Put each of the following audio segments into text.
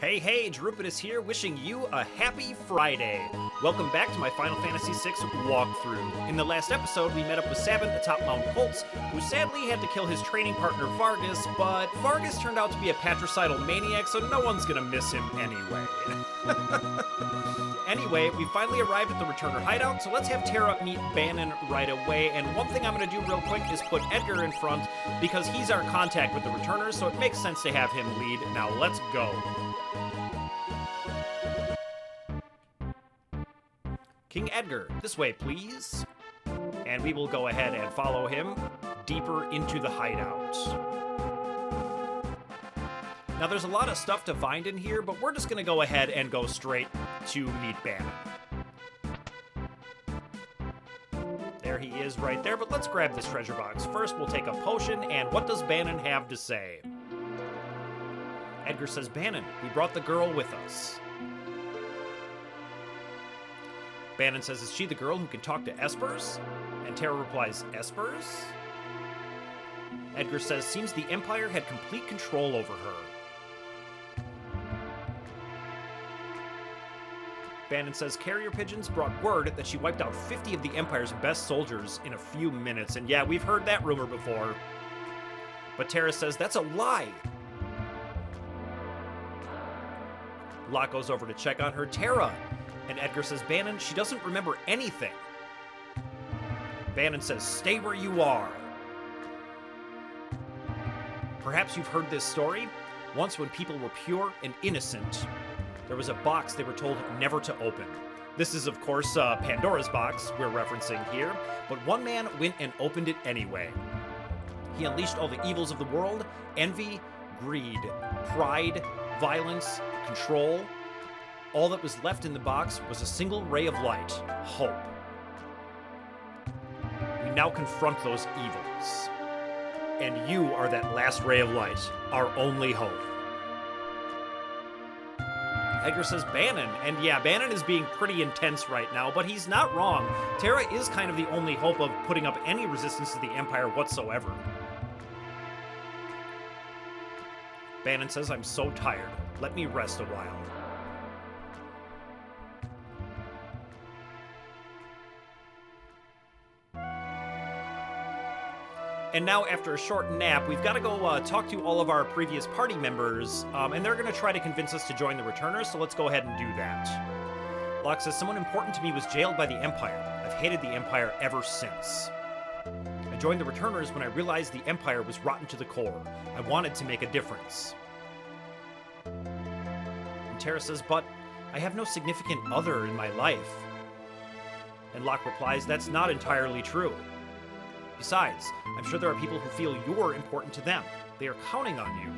Hey, jrpg here, wishing you a happy Friday. Welcome back to my Final Fantasy VI walkthrough. In the last episode, we met up with Sabin atop Mount Colts, who sadly had to kill his training partner Vargas, but Vargas turned out to be a patricidal maniac, so no one's gonna miss him anyway. Anyway, we finally arrived at the Returner Hideout, so let's have Terra meet Banon right away, and one thing I'm gonna do real quick is put Edgar in front, because he's our contact with the Returners, so it makes sense to have him lead. Now let's go. King Edgar, this way, please. And we will go ahead and follow him deeper into the hideout. Now, there's a lot of stuff to find in here, but we're just going to go ahead and go straight to meet Banon. There he is right there, but let's grab this treasure box. First, we'll take a potion, and what does Banon have to say? Edgar says, Banon, we brought the girl with us. Banon says, is she the girl who can talk to espers? And Terra replies, espers? Edgar says, seems the Empire had complete control over her. Banon says, carrier pigeons brought word that she wiped out 50 of the Empire's best soldiers in a few minutes. And yeah, we've heard that rumor before. But Terra says, that's a lie. Locke goes over to check on her. Terra! And Edgar says, Banon, she doesn't remember anything. Banon says, stay where you are. Perhaps you've heard this story. Once when people were pure and innocent, there was a box they were told never to open. This is, of course, Pandora's box we're referencing here, but one man went and opened it anyway. He unleashed all the evils of the world: envy, greed, pride, violence, control. All that was left in the box was a single ray of light: hope. We now confront those evils. And you are that last ray of light, our only hope. Edgar says, Banon. And yeah, Banon is being pretty intense right now, but he's not wrong. Terra is kind of the only hope of putting up any resistance to the Empire whatsoever. Banon says, I'm so tired. Let me rest a while. And now, after a short nap, we've got to go talk to all of our previous party members, and they're going to try to convince us to join the Returners, so let's go ahead and do that. Locke says, someone important to me was jailed by the Empire. I've hated the Empire ever since. I joined the Returners when I realized the Empire was rotten to the core. I wanted to make a difference. And Terra says, but I have no significant other in my life. And Locke replies, that's not entirely true. Besides, I'm sure there are people who feel you're important to them. They are counting on you.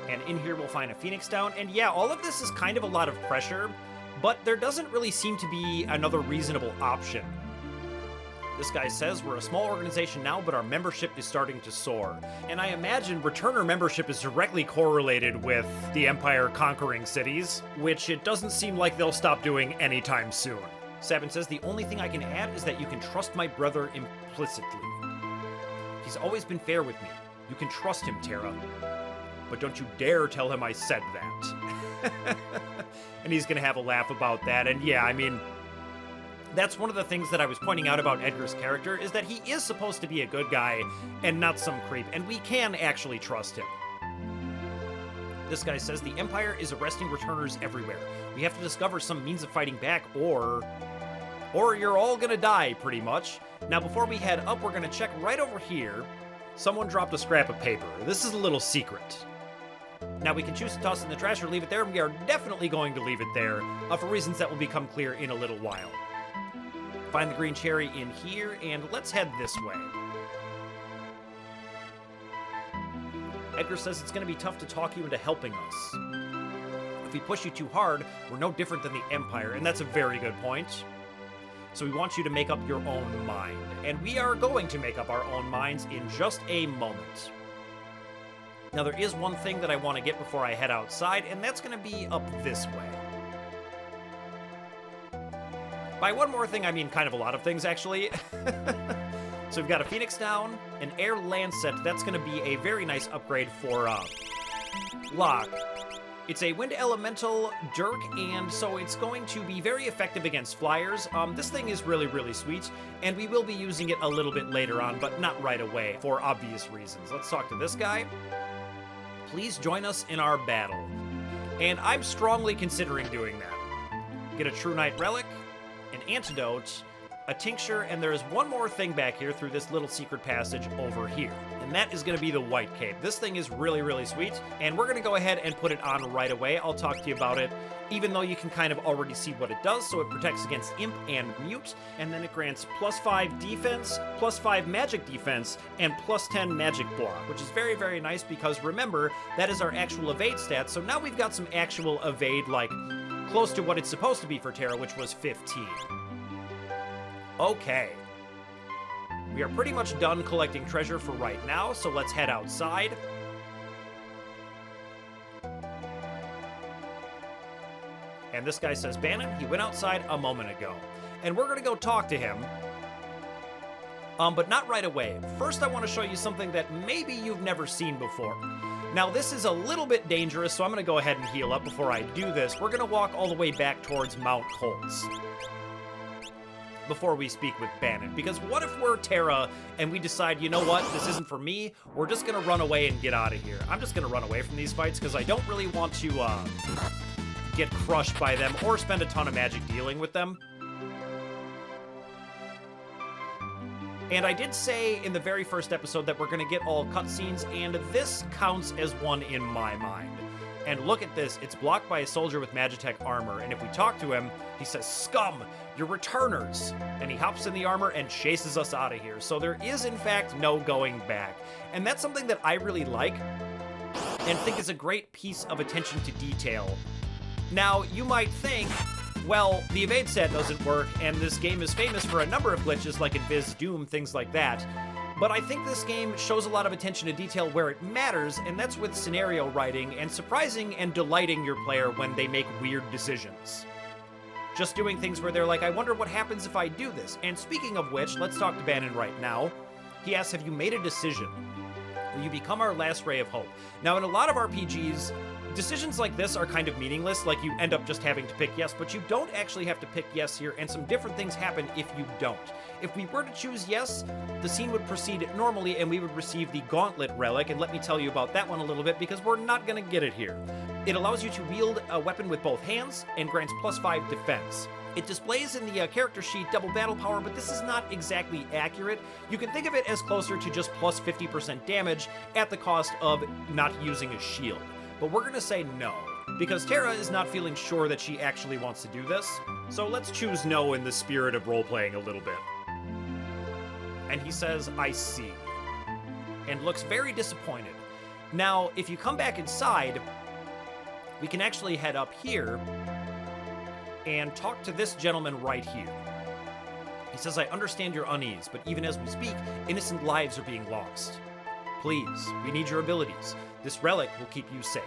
And in here we'll find a Phoenix Down. And yeah, all of this is kind of a lot of pressure, but there doesn't really seem to be another reasonable option. This guy says, we're a small organization now, but our membership is starting to soar. And I imagine Returner membership is directly correlated with the Empire conquering cities, which it doesn't seem like they'll stop doing anytime soon. Sabin says, the only thing I can add is that you can trust my brother implicitly. He's always been fair with me. You can trust him, Terra. But don't you dare tell him I said that. And he's gonna have a laugh about that. And yeah, I mean, that's one of the things that I was pointing out about Edgar's character, is that he is supposed to be a good guy and not some creep, and we can actually trust him. This guy says, the Empire is arresting Returners everywhere. We have to discover some means of fighting back, or you're all gonna die, pretty much. Now, before we head up, we're gonna check right over here. Someone dropped a scrap of paper. This is a little secret. Now, we can choose to toss it in the trash or leave it there, and we are definitely going to leave it there, for reasons that will become clear in a little while. Find the green cherry in here, and let's head this way. Edgar says it's going to be tough to talk you into helping us. If we push you too hard, we're no different than the Empire, and that's a very good point. So we want you to make up your own mind. And we are going to make up our own minds in just a moment. Now, there is one thing that I want to get before I head outside, and that's going to be up this way. By one more thing, I mean kind of a lot of things, actually. So we've got a Phoenix down, an Air Lancet. That's going to be a very nice upgrade for Locke. It's a Wind Elemental Dirk, and so it's going to be very effective against flyers. This thing is really, really sweet, and we will be using it a little bit later on, but not right away, for obvious reasons. Let's talk to this guy. Please join us in our battle. And I'm strongly considering doing that. Get a True Knight Relic, an Antidote, a Tincture, and there's one more thing back here through this little secret passage over here. And that is going to be the White Cape. This thing is really, really sweet, and we're going to go ahead and put it on right away. I'll talk to you about it, even though you can kind of already see what it does. So it protects against Imp and Mute, and then it grants +5 defense, +5 magic defense, and +10 magic block, which is very, very nice because remember, that is our actual evade stat. So now we've got some actual evade, like close to what it's supposed to be for Terra, which was 15. Okay. We are pretty much done collecting treasure for right now, so let's head outside. And this guy says, Banon, he went outside a moment ago. And we're going to go talk to him. But not right away. First, I want to show you something that maybe you've never seen before. Now, this is a little bit dangerous, so I'm going to go ahead and heal up before I do this. We're going to walk all the way back towards Mount Colts before we speak with Banon. Because what if we're Terra and we decide, you know what, this isn't for me, we're just gonna run away and get out of here. I'm just gonna run away from these fights because I don't really want to get crushed by them or spend a ton of magic dealing with them. And I did say in the very first episode that we're gonna get all cutscenes, and this counts as one in my mind. And look at this, it's blocked by a soldier with Magitech armor, and if we talk to him, he says, "Scum, you're returners!" And he hops in the armor and chases us out of here. So there is, in fact, no going back. And that's something that I really like, and think is a great piece of attention to detail. Now, you might think, well, the evade set doesn't work, and this game is famous for a number of glitches like Invis Doom, things like that. But I think this game shows a lot of attention to detail where it matters, and that's with scenario writing and surprising and delighting your player when they make weird decisions. Just doing things where they're like, I wonder what happens if I do this. And speaking of which, let's talk to Banon right now. He asks, have you made a decision? Will you become our last ray of hope? Now, in a lot of RPGs, decisions like this are kind of meaningless, like you end up just having to pick yes, but you don't actually have to pick yes here, and some different things happen if you don't. If we were to choose yes, the scene would proceed normally and we would receive the Gauntlet Relic, and let me tell you about that one a little bit because we're not going to get it here. It allows you to wield a weapon with both hands and grants +5 defense. It displays in the character sheet double battle power, but this is not exactly accurate. You can think of it as closer to just +50% damage at the cost of not using a shield. But we're going to say no, because Terra is not feeling sure that she actually wants to do this. So let's choose no in the spirit of role-playing a little bit. And he says, I see, and looks very disappointed. Now, if you come back inside, we can actually head up here and talk to this gentleman right here. He says, I understand your unease, but even as we speak, innocent lives are being lost. Please, we need your abilities. This relic will keep you safe.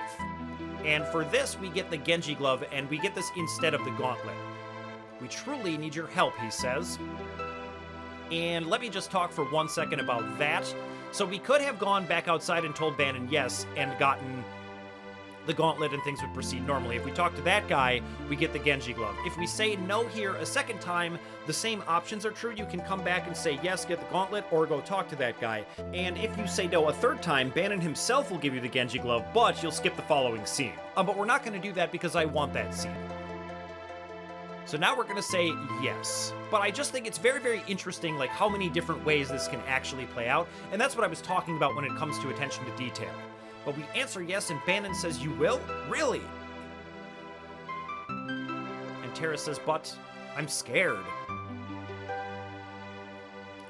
And for this, we get the Genji Glove, and we get this instead of the Gauntlet. We truly need your help, he says. And let me just talk for 1 second about that. So we could have gone back outside and told Banon yes, and gotten the Gauntlet and things would proceed normally. If we talk to that guy, we get the Genji Glove. If we say no here a second time, the same options are true. You can come back and say yes, get the Gauntlet, or go talk to that guy. And if you say no a third time, Banon himself will give you the Genji Glove, but you'll skip the following scene. But we're not going to do that because I want that scene. So now we're going to say yes. But I just think it's very, very interesting, like how many different ways this can actually play out. And that's what I was talking about when it comes to attention to detail. But we answer yes, and Banon says, you will? Really? And Terra says, but I'm scared.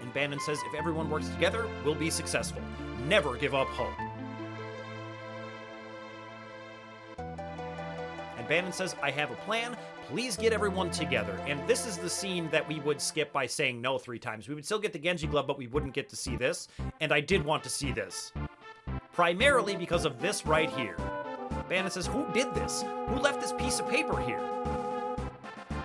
And Banon says, if everyone works together, we'll be successful. Never give up hope. And Banon says, I have a plan. Please get everyone together. And this is the scene that we would skip by saying no 3 times. We would still get the Genji Glove, but we wouldn't get to see this. And I did want to see this. Primarily because of this right here. Banon says, who did this? Who left this piece of paper here?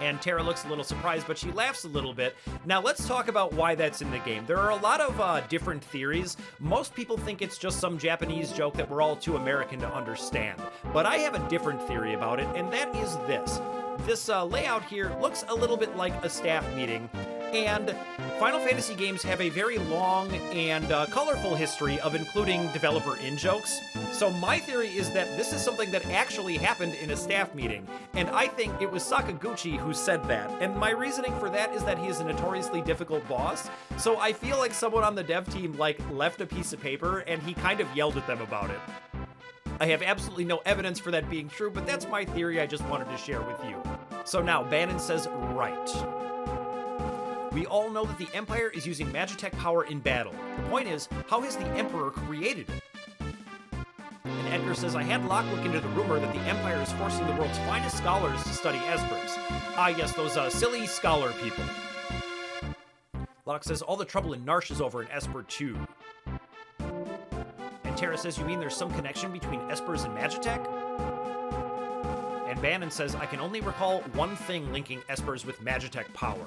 And Terra looks a little surprised, but she laughs a little bit. Now let's talk about why that's in the game. There are a lot of different theories. Most people think it's just some Japanese joke that we're all too American to understand. But I have a different theory about it, and that is this. This layout here looks a little bit like a staff meeting. And Final Fantasy games have a very long and colorful history of including developer in-jokes. So my theory is that this is something that actually happened in a staff meeting, and I think it was Sakaguchi who said that. And my reasoning for that is that he is a notoriously difficult boss, so I feel like someone on the dev team left a piece of paper and he kind of yelled at them about it. I have absolutely no evidence for that being true, but that's my theory I just wanted to share with you. So now, Banon says, right. We all know that the Empire is using Magitech power in battle. The point is, how has the Emperor created it? And Edgar says, I had Locke look into the rumor that the Empire is forcing the world's finest scholars to study espers. Ah yes, those silly scholar people. Locke says, all the trouble in Narshe is over in Esper too. And Terra says, you mean there's some connection between espers and Magitech? And Banon says, I can only recall one thing linking espers with Magitech power.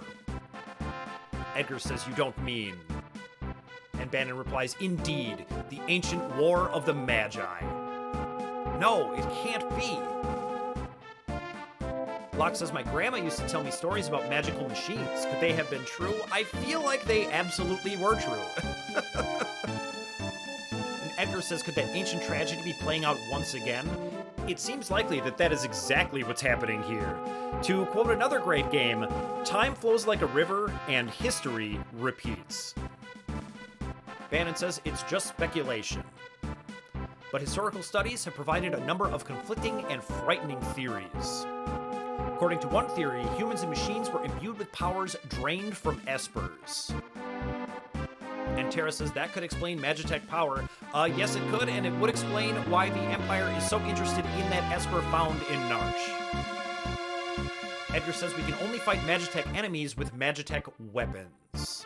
Edgar says, you don't mean... And Banon replies, indeed, the ancient war of the Magi. No, it can't be. Locke says, my grandma used to tell me stories about magical machines. Could they have been true? I feel like they absolutely were true. And Edgar says, could that ancient tragedy be playing out once again? It seems likely that that is exactly what's happening here. To quote another great game, time flows like a river and history repeats. Banon says it's just speculation. But historical studies have provided a number of conflicting and frightening theories. According to one theory, humans and machines were imbued with powers drained from espers. And Terra says that could explain Magitech power. Yes, it could, and it would explain why the Empire is so interested in that esper found in Narshe. Edgar says we can only fight Magitech enemies with Magitech weapons.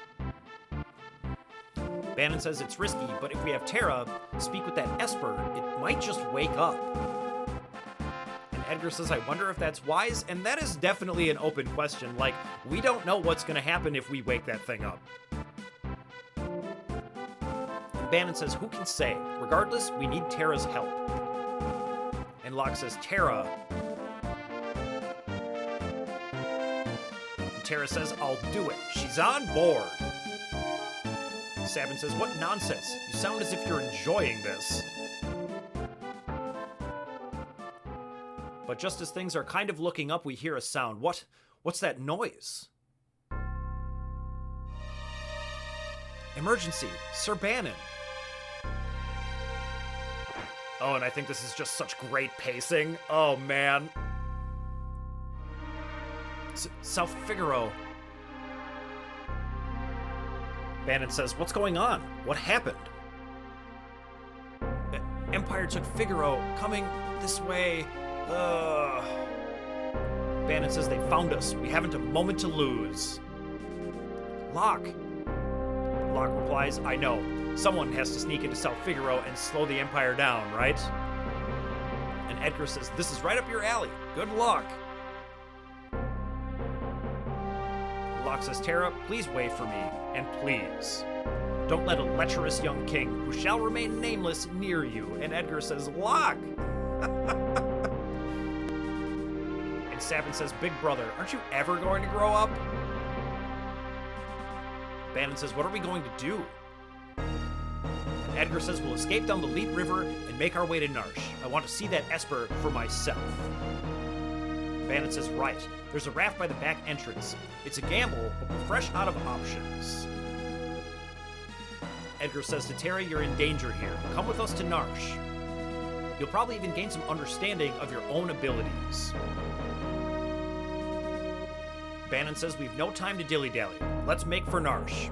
Banon says it's risky, but if we have Terra speak with that esper, it might just wake up. And Edgar says, I wonder if that's wise, and that is definitely an open question. Like, we don't know what's going to happen if we wake that thing up. And Banon says, who can say? Regardless, we need Terra's help. And Locke says, Terra. And Terra says, I'll do it. She's on board. Sabin says, what nonsense? You sound as if you're enjoying this. But just as things are kind of looking up, we hear a sound. What's that noise? Emergency! Sir Banon! Oh, and I think this is just such great pacing. Oh, man. South Figaro. Banon says, what's going on? What happened? Empire took Figaro, coming this way. Banon says, they found us. We haven't a moment to lose. Locke. Locke replies, I know. Someone has to sneak into South Figaro and slow the Empire down, right? And Edgar says, this is right up your alley. Good luck. Locke says, Terra, please wait for me, and please, don't let a lecherous young king, who shall remain nameless, near you. And Edgar says, Locke! And Sabin says, big brother, aren't you ever going to grow up? Banon says, what are we going to do? And Edgar says, we'll escape down the Lete River and make our way to Narshe. I want to see that esper for myself. Banon says, right. There's a raft by the back entrance. It's a gamble, but we're fresh out of options. Edgar says to Terra, you're in danger here. Come with us to Narshe. You'll probably even gain some understanding of your own abilities. Banon says, we've no time to dilly-dally. Let's make for Narshe.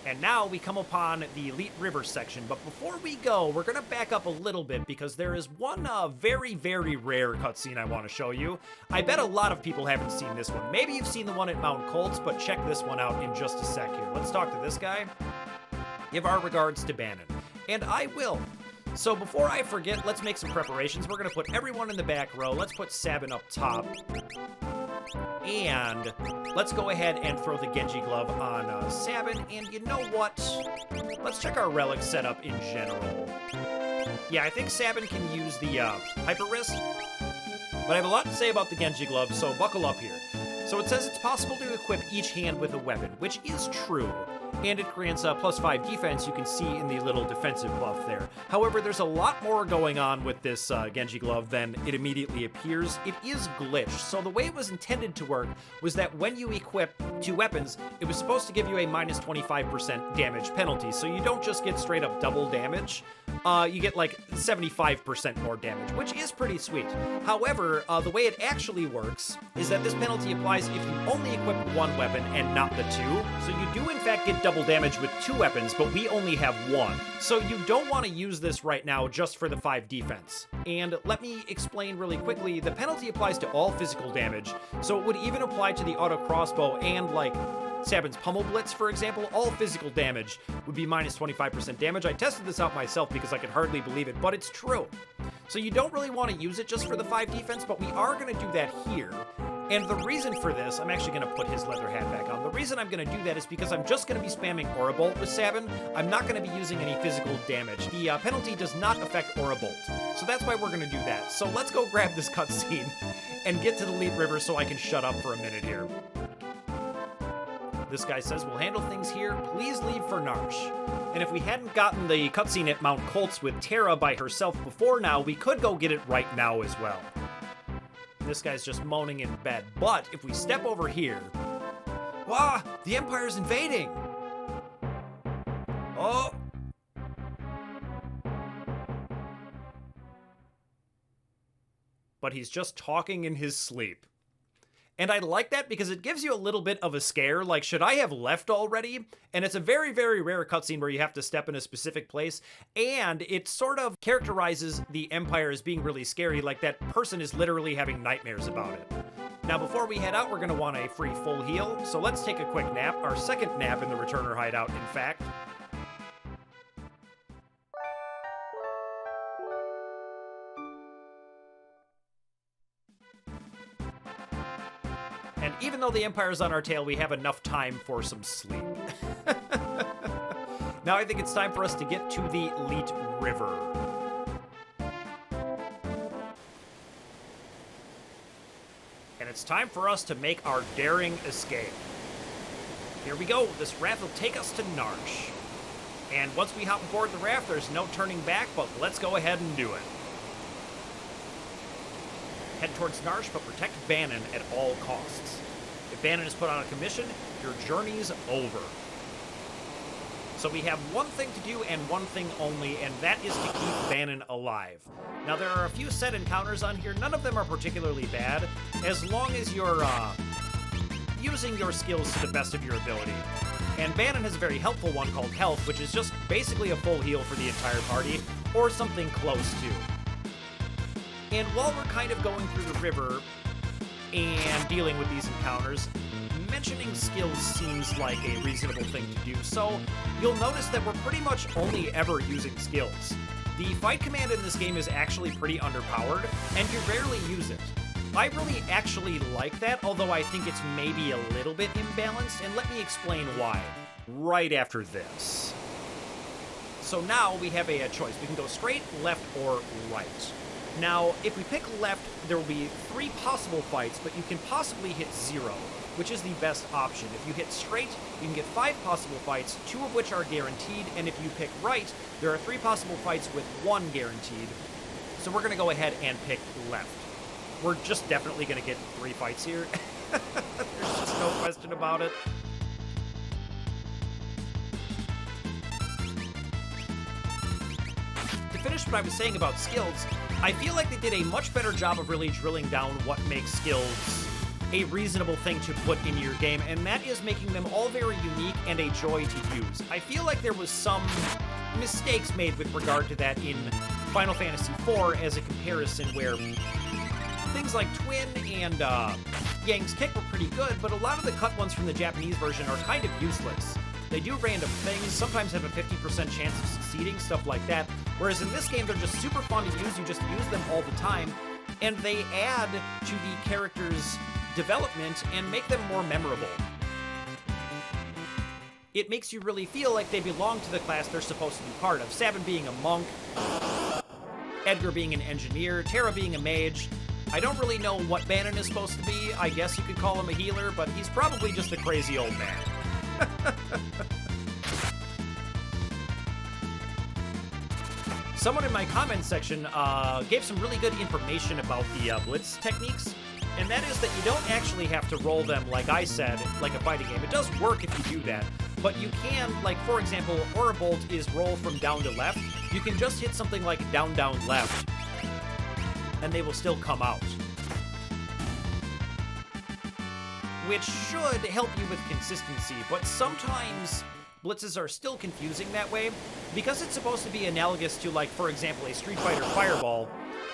And now we come upon the Lete River section, but before we go, we're going to back up a little bit because there is one very, very rare cutscene I want to show you. I bet a lot of people haven't seen this one. Maybe you've seen the one at Mount Colts, but check this one out in just a sec here. Let's talk to this guy. Give our regards to Banon. And I will. So before I forget, let's make some preparations. We're going to put everyone in the back row. Let's put Sabin up top. And let's go ahead and throw the Genji glove on Sabin. And you know what? Let's check our relic setup in general. Yeah, I think Sabin can use the Hyper Wrist. But I have a lot to say about the Genji glove, so buckle up here. So it says it's possible to equip each hand with a weapon, which is true. And it grants +5 defense, you can see in the little defensive buff there. However, there's a lot more going on with this Genji glove than it immediately appears. It is glitched, so the way it was intended to work was that when you equip 2 weapons, it was supposed to give you a -25% damage penalty, so you don't just get straight up double damage. You get like 75% more damage, which is pretty sweet. However, the way it actually works is that this penalty applies if you only equip 1 weapon and not the 2. So you do in fact get double damage with 2 weapons, but we only have 1. So you don't want to use this right now just for the 5 defense. And let me explain really quickly, the penalty applies to all physical damage, so it would even apply to the auto crossbow and like Sabin's Pummel Blitz, for example. All physical damage would be -25% damage. I tested this out myself because I could hardly believe it, but it's true. So you don't really want to use it just for the 5 defense, but we are going to do that here. And the reason for this, I'm actually going to put his leather hat back on. The reason I'm going to do that is because I'm just going to be spamming Aura Bolt with Sabin. I'm not going to be using any physical damage. The penalty does not affect Aura Bolt, so that's why we're going to do that. So let's go grab this cutscene and get to the Lete River so I can shut up for a minute here. This guy says, we'll handle things here. Please leave for Narshe. And if we hadn't gotten the cutscene at Mount Colts with Terra by herself before now, we could go get it right now as well. This guy's just moaning in bed. But if we step over here... Wah! The Empire's invading! Oh! But he's just talking in his sleep. And I like that because it gives you a little bit of a scare, like, should I have left already? And it's a very, very rare cutscene where you have to step in a specific place, and it sort of characterizes the Empire as being really scary, like that person is literally having nightmares about it. Now, before we head out, we're going to want a free full heal, so let's take a quick nap, our second nap in the Returner Hideout, in fact. And even though the Empire's on our tail, we have enough time for some sleep. Now I think it's time for us to get to the Lete River. And it's time for us to make our daring escape. Here we go. This raft will take us to Narshe. And once we hop aboard the raft, there's no turning back, but let's go ahead and do it. Head towards Narshe, but protect Banon at all costs. If Banon is put on a commission, your journey's over. So we have one thing to do and one thing only, and that is to keep Banon alive. Now there are a few set encounters on here. None of them are particularly bad, as long as you're using your skills to the best of your ability. And Banon has a very helpful one called Health, which is just basically a full heal for the entire party, or something close to. And while we're kind of going through the river and dealing with these encounters, mentioning skills seems like a reasonable thing to do, so you'll notice that we're pretty much only ever using skills. The fight command in this game is actually pretty underpowered, and you rarely use it. I really actually like that, although I think it's maybe a little bit imbalanced, and let me explain why right after this. So now we have a choice. We can go straight, left, or right. Now, if we pick left, there will be 3 possible fights, but you can possibly hit 0, which is the best option. If you hit straight, you can get 5 possible fights, 2 of which are guaranteed, and if you pick right, there are 3 possible fights with 1 guaranteed. So we're going to go ahead and pick left. We're just definitely going to get 3 fights here. There's just no question about it. To finish what I was saying about skills, I feel like they did a much better job of really drilling down what makes skills a reasonable thing to put in your game, and that is making them all very unique and a joy to use. I feel like there was some mistakes made with regard to that in Final Fantasy IV as a comparison, where things like Twin and Yang's Kick were pretty good, but a lot of the cut ones from the Japanese version are kind of useless. They do random things, sometimes have a 50% chance of succeeding, stuff like that. Whereas in this game, they're just super fun to use. You just use them all the time. And they add to the character's development and make them more memorable. It makes you really feel like they belong to the class they're supposed to be part of. Sabin being a monk, Edgar being an engineer, Terra being a mage. I don't really know what Banon is supposed to be. I guess you could call him a healer, but he's probably just a crazy old man. Someone in my comments section gave some really good information about the blitz techniques, and that is that you don't actually have to roll them, like I said, like a fighting game. It does work if you do that, but you can, like, for example, Aura Bolt is roll from down to left. You can just hit something like down, down, left, and they will still come out. Which should help you with consistency, but sometimes blitzes are still confusing that way. Because it's supposed to be analogous to, like, for example, a Street Fighter Fireball,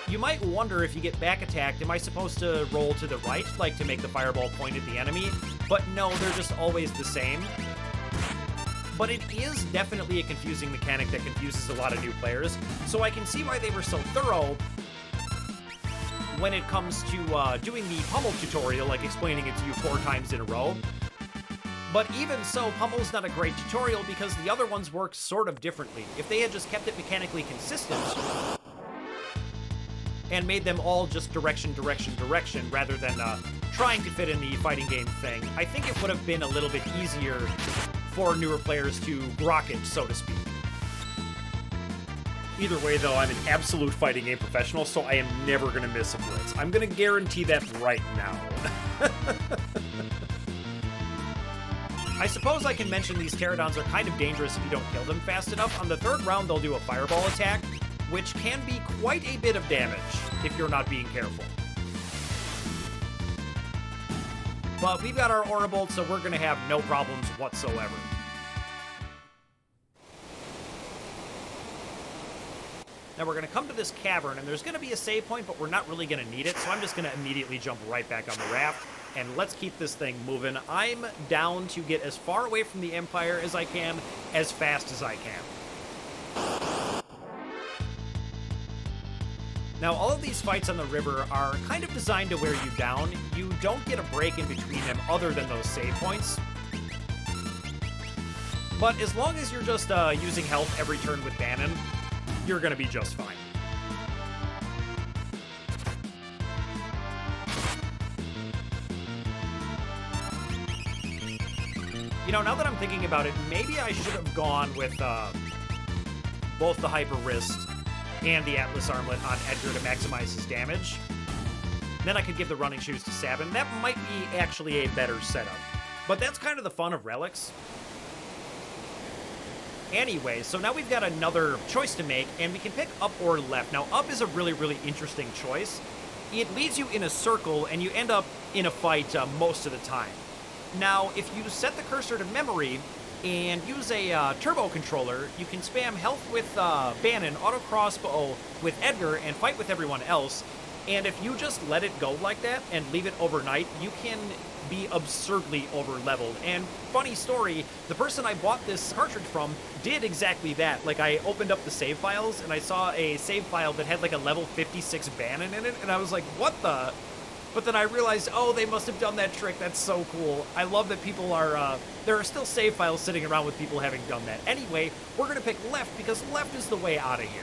you might wonder if you get back attacked, am I supposed to roll to the right, like to make the fireball point at the enemy? But no, they're just always the same. But it is definitely a confusing mechanic that confuses a lot of new players, so I can see why they were so thorough when it comes to doing the Pummel tutorial, like explaining it to you 4 times in a row. But even so, Pummel's not a great tutorial because the other ones work sort of differently. If they had just kept it mechanically consistent and made them all just direction, direction, direction, rather than trying to fit in the fighting game thing, I think it would have been a little bit easier for newer players to grok it, so to speak. Either way, though, I'm an absolute fighting game professional, so I am never going to miss a blitz. I'm going to guarantee that right now. I suppose I can mention these pterodons are kind of dangerous if you don't kill them fast enough. On the 3rd round, they'll do a fireball attack, which can be quite a bit of damage if you're not being careful. But we've got our Aura Bolt, so we're going to have no problems whatsoever. Now we're going to come to this cavern, and there's going to be a save point, but we're not really going to need it, so I'm just going to immediately jump right back on the raft, and let's keep this thing moving. I'm down to get as far away from the Empire as I can, as fast as I can. Now, all of these fights on the river are kind of designed to wear you down. You don't get a break in between them other than those save points. But as long as you're just using health every turn with Banon, you're going to be just fine. You know, now that I'm thinking about it, maybe I should have gone with both the Hyper Wrist and the Atlas Armlet on Edgar to maximize his damage. Then I could give the running shoes to Sabin. That might be actually a better setup. But that's kind of the fun of relics. Anyway, so now we've got another choice to make, and we can pick up or left. Now, up is a really, really interesting choice. It leads you in a circle, and you end up in a fight most of the time. Now, if you set the cursor to memory and use a turbo controller, you can spam health with Banon, auto crossbow with Edgar, and fight with everyone else. And if you just let it go like that and leave it overnight, you can be absurdly over-leveled. And funny story, the person I bought this cartridge from did exactly that. Like, I opened up the save files, and I saw a save file that had like a level 56 Banon in it, and I was like, what the? But then I realized, oh, they must have done that trick. That's so cool. I love that people are, there are still save files sitting around with people having done that. Anyway, we're going to pick left because left is the way out of here.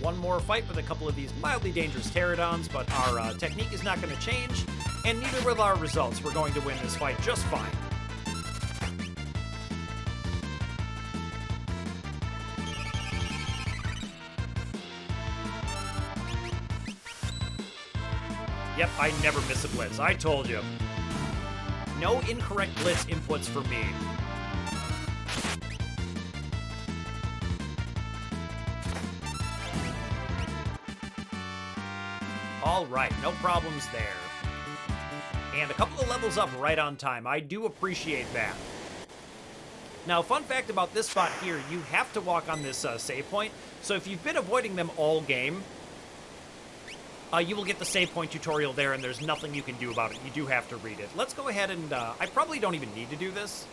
One more fight with a couple of these mildly dangerous pterodons, but our technique is not going to change, and neither will our results. We're going to win this fight just fine. Yep, I never miss a blitz. I told you. No incorrect blitz inputs for me. All right, no problems there. And a couple of levels up right on time. I do appreciate that. Now, fun fact about this spot here, you have to walk on this save point. So if you've been avoiding them all game, You will get the save point tutorial there, and there's nothing you can do about it. You do have to read it. Let's go ahead and, I probably don't even need to do this.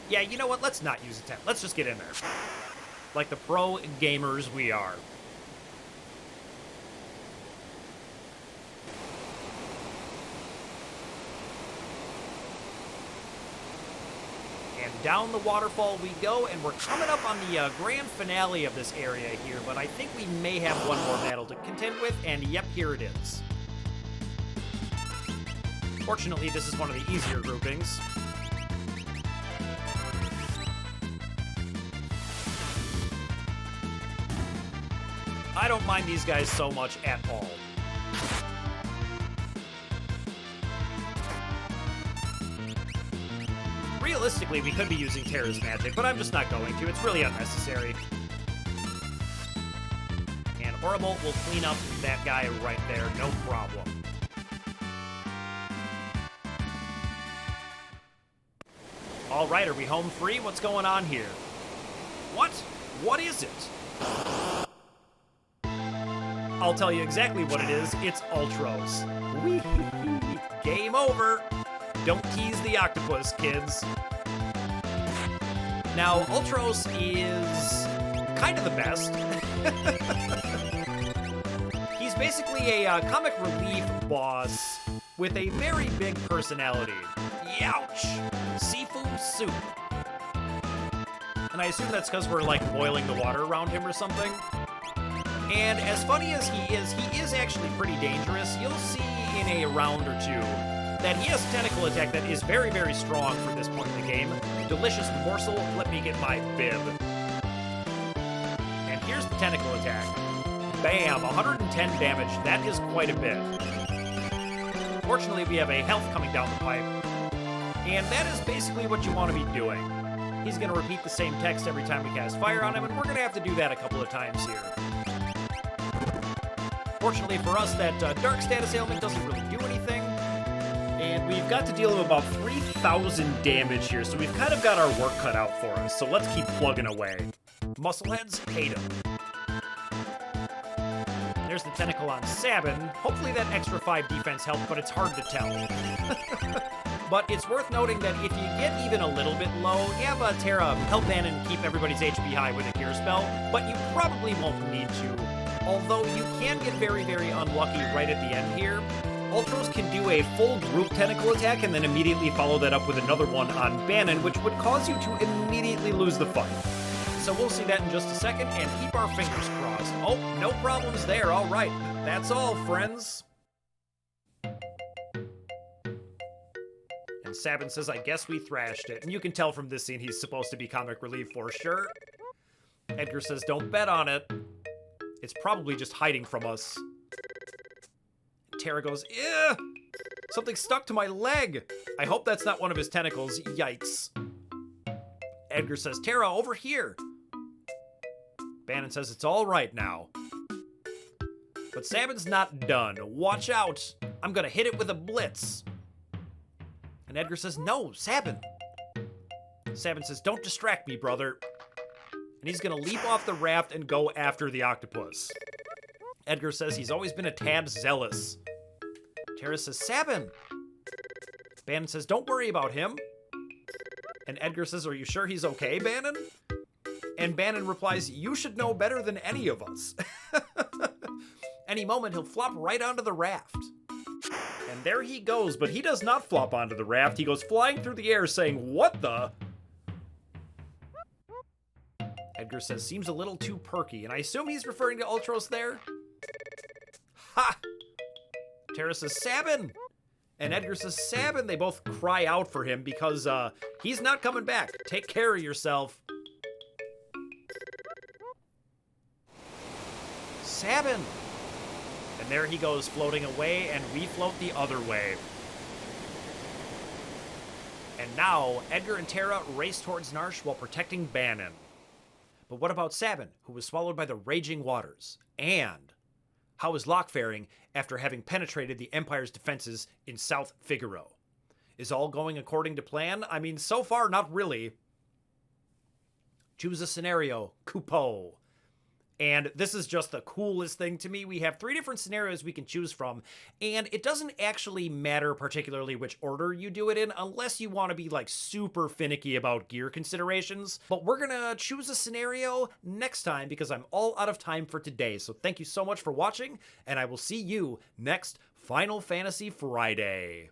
Yeah, you know what? Let's not use a tent. Let's just get in there. Like the pro gamers we are. And down the waterfall we go, and we're coming up on the grand finale of this area here, but I think we may have one more battle to contend with, and yep, here it is. Fortunately, this is one of the easier groupings. I don't mind these guys so much at all. Realistically, we could be using Terra's magic, but I'm just not going to. It's really unnecessary. And Orimote will clean up that guy right there, no problem. All right, are we home free? What's going on here? What? What is it? I'll tell you exactly what it is. It's Ultros. Whee! Game over. Don't tease the octopus, kids. Now, Ultros is kind of the best. He's basically a comic relief boss with a very big personality. Youch! Seafood soup. And I assume that's because we're, like, boiling the water around him or something. And as funny as he is actually pretty dangerous. You'll see in a round or two that he has a tentacle attack that is very, very strong for this point in the game. Delicious morsel, let me get my bib. And here's the tentacle attack. Bam, 110 damage. That is quite a bit. Fortunately, we have a health coming down the pipe. And that is basically what you want to be doing. He's going to repeat the same text every time we cast fire on him, and we're going to have to do that a couple of times here. Fortunately for us, that dark status ailment doesn't really do anything. And we've got to deal with about 3,000 damage here, so we've kind of got our work cut out for us. So let's keep plugging away. Muscleheads hate him. There's the tentacle on Sabin. Hopefully that extra 5 defense helped, but it's hard to tell. But it's worth noting that if you get even a little bit low, have Terra help Banon keep everybody's HP high with a cure spell, but you probably won't need to. Although you can get very, very unlucky right at the end here. Ultros can do a full group tentacle attack and then immediately follow that up with another one on Banon, which would cause you to immediately lose the fight. So we'll see that in just a second, and keep our fingers crossed. Oh, no problems there. All right. That's all, friends. And Sabin says, I guess we thrashed it. And you can tell from this scene he's supposed to be comic relief for sure. Edgar says, don't bet on it. It's probably just hiding from us. Terra goes, ew! Something stuck to my leg! I hope that's not one of his tentacles. Yikes. Edgar says, Terra, over here! Banon says, it's all right now. But Sabin's not done. Watch out! I'm gonna hit it with a blitz. And Edgar says, no, Sabin! Sabin says, don't distract me, brother. And he's gonna leap off the raft and go after the octopus. Edgar says he's always been a tad zealous. Terra says, Sabin! Banon says, don't worry about him. And Edgar says, are you sure he's okay, Banon? And Banon replies, you should know better than any of us. Any moment, he'll flop right onto the raft. And there he goes, but he does not flop onto the raft. He goes flying through the air saying, what the? Edgar says, seems a little too perky, and I assume he's referring to Ultros there? Ha! Terra says, Sabin! And Edgar says, Sabin! They both cry out for him because, he's not coming back. Take care of yourself. Sabin! And there he goes floating away, and we float the other way. And now, Edgar and Terra race towards Narshe while protecting Banon. But what about Sabin, who was swallowed by the raging waters? And how is Locke faring after having penetrated the Empire's defenses in South Figaro? Is all going according to plan? I mean, so far, not really. Choose a scenario. Coupeau. And this is just the coolest thing to me. We have 3 different scenarios we can choose from, and it doesn't actually matter particularly which order you do it in unless you want to be like super finicky about gear considerations. But we're gonna choose a scenario next time because I'm all out of time for today. So thank you so much for watching, and I will see you next Final Fantasy Friday.